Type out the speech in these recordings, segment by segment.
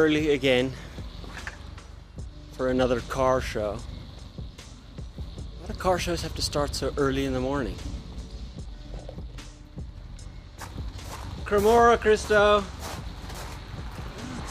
early again for another car show. Why do car shows have to start so early in the morning? Cremora, Christo.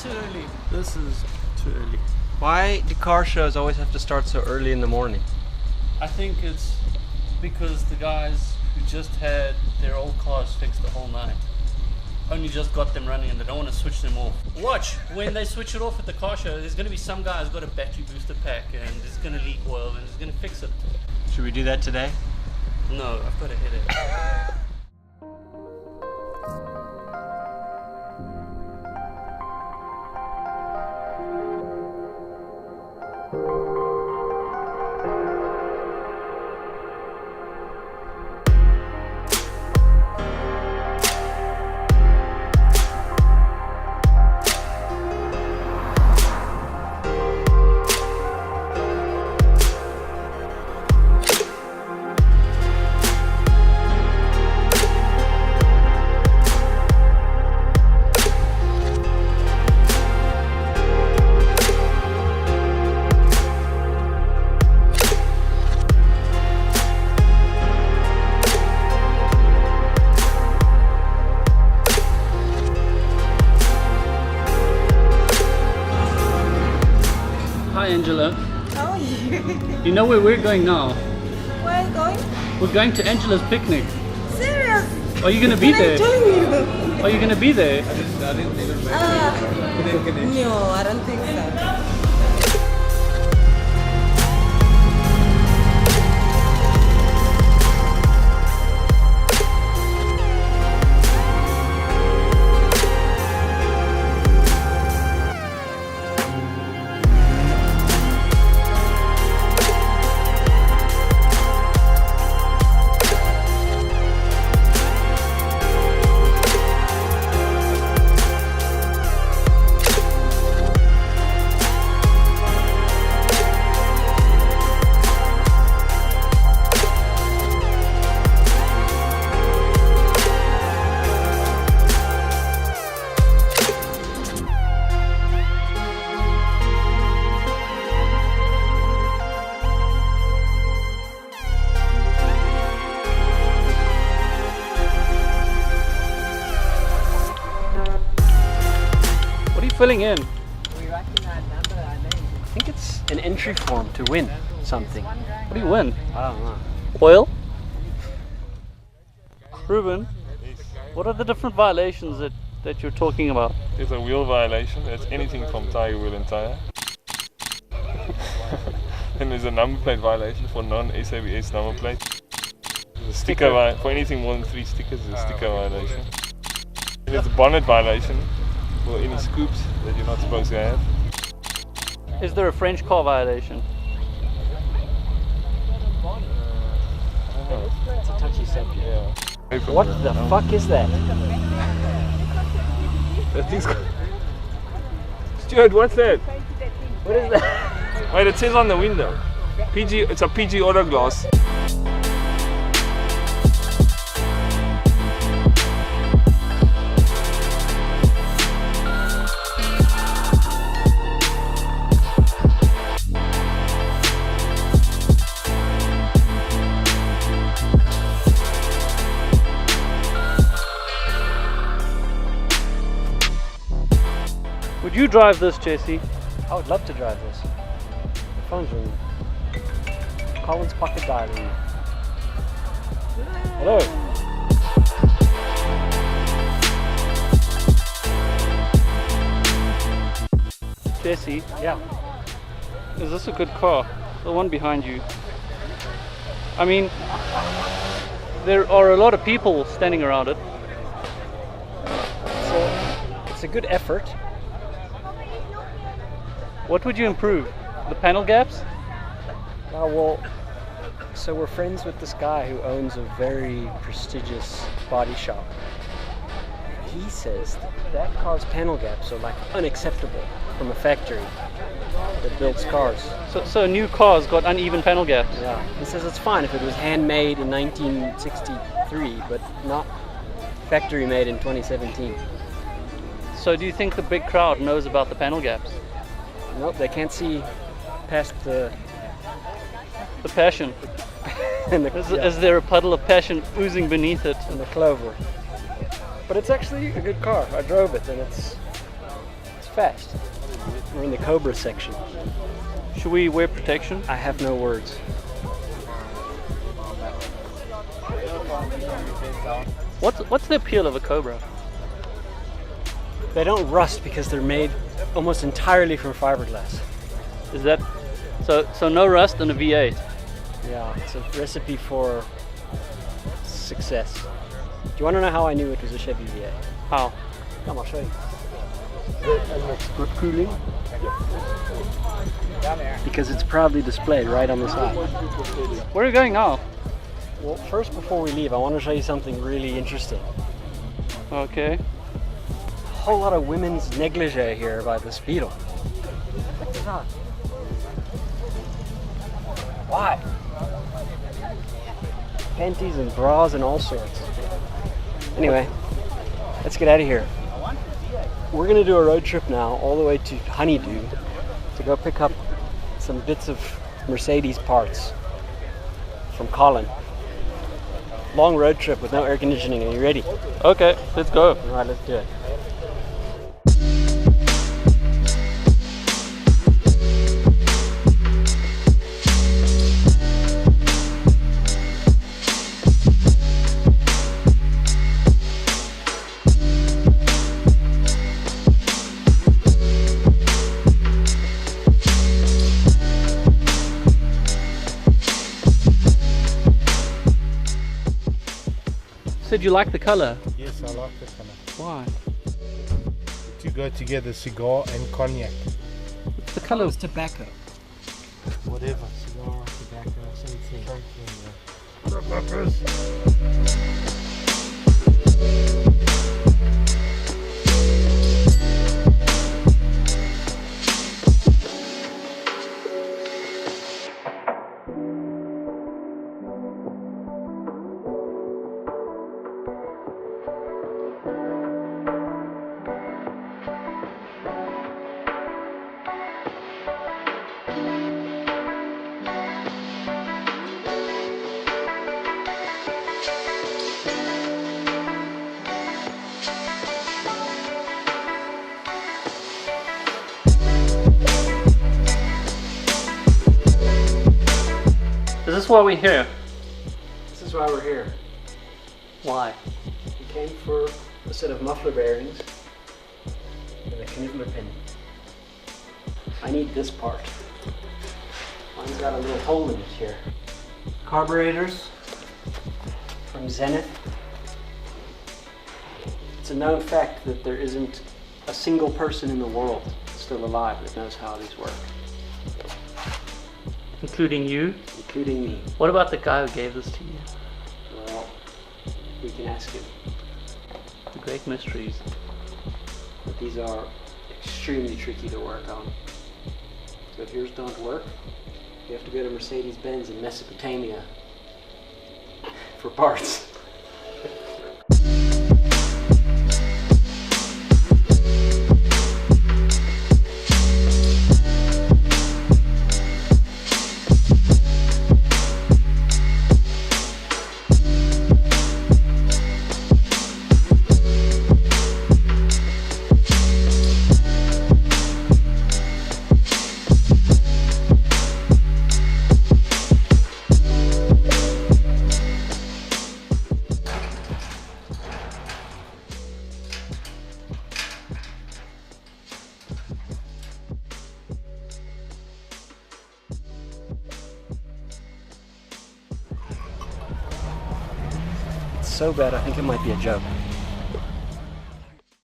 Too early. This is too early. Why do car shows always have to start so early in the morning? I think it's because the guys who just had their old cars fixed the whole night only just got them running and they don't want to switch them off. Watch, when they switch it off at the car show, there's going to be some guy who's got a battery booster pack and it's going to leak oil and it's going to fix it. Should we do that today? No, I've got a headache. Hi Angela. How are you? You know where we're going now? Where are you going? We're going to Angela's picnic. Serious? Are you going to be Can I there? join you? Are you going to be there? No, I don't think so. Filling in. I think it's an entry form to win something. What do you win? I don't know. Oil? Ruben, what are the different violations that you're talking about? There's a wheel violation. That's anything from tire, wheel and tire. And there's a number plate violation for non-SABS number plate. There's a sticker for anything more than 3 stickers is a sticker violation. And there's a bonnet violation for any scoops that you're not supposed to have. Is there a French car violation? I don't know. It's a touchy subject. Yeah. What the fuck is that? That thing's Stuart, what's that? What is that? Wait, it says on the window. PG, it's a PG auto glass. Would you drive this, Jesse? I would love to drive this. The phone's ringing. Colin's pocket dialing. Hello. Jesse, Yeah. is this a good car? The one behind you. I mean, there are a lot of people standing around it. It's a good effort. What would you improve? The panel gaps? So we're friends with this guy who owns a very prestigious body shop. He says that car's panel gaps are like unacceptable from a factory that builds cars. So new cars got uneven panel gaps. Yeah. He says it's fine if it was handmade in 1963, but not factory made in 2017. So do you think the big crowd knows about the panel gaps? Nope, they can't see past the passion. and the, Is there a puddle of passion oozing beneath it? and the clover. But it's actually a good car. I drove it and it's fast. We're in the Cobra section. Should we wear protection? I have no words. What's the appeal of a Cobra? They don't rust because they're made almost entirely from fiberglass. Is that so no rust and a V8? Yeah, it's a recipe for success. Do you want to know how I knew it was a Chevy V8? How? Come, I'll show you. And it's good cooling. Because it's proudly displayed right on the side. Where are we going now? Well, first before we leave, I want to show you something really interesting. Okay. A whole lot of women's negligee here by the Beetle. Check this out. Why? Panties and bras and all sorts. Anyway, let's get out of here. We're gonna do a road trip now all the way to Honeydew to go pick up some bits of Mercedes parts from Colin. Long road trip with no air conditioning. Are you ready? Okay, let's go. All right, let's do it. Said you like the color. Yes, I like the color. Why? To go together, cigar and cognac. The color. It's tobacco. Whatever, cigar, tobacco, same thing. Is this why we're here? This is why we're here. Why? We came for a set of muffler bearings and a Knibbler pin. I need this part. Mine's got a little hole in it here. Carburetors from Zenith. It's a known fact that there isn't a single person in the world still alive that knows how these work, Including you? including me. What about the guy who gave this to you? Well, we can ask him. The great mysteries. But these are extremely tricky to work on. So if yours don't work, you have to go to Mercedes-Benz in Mesopotamia for parts. So bad, I think it might be a joke.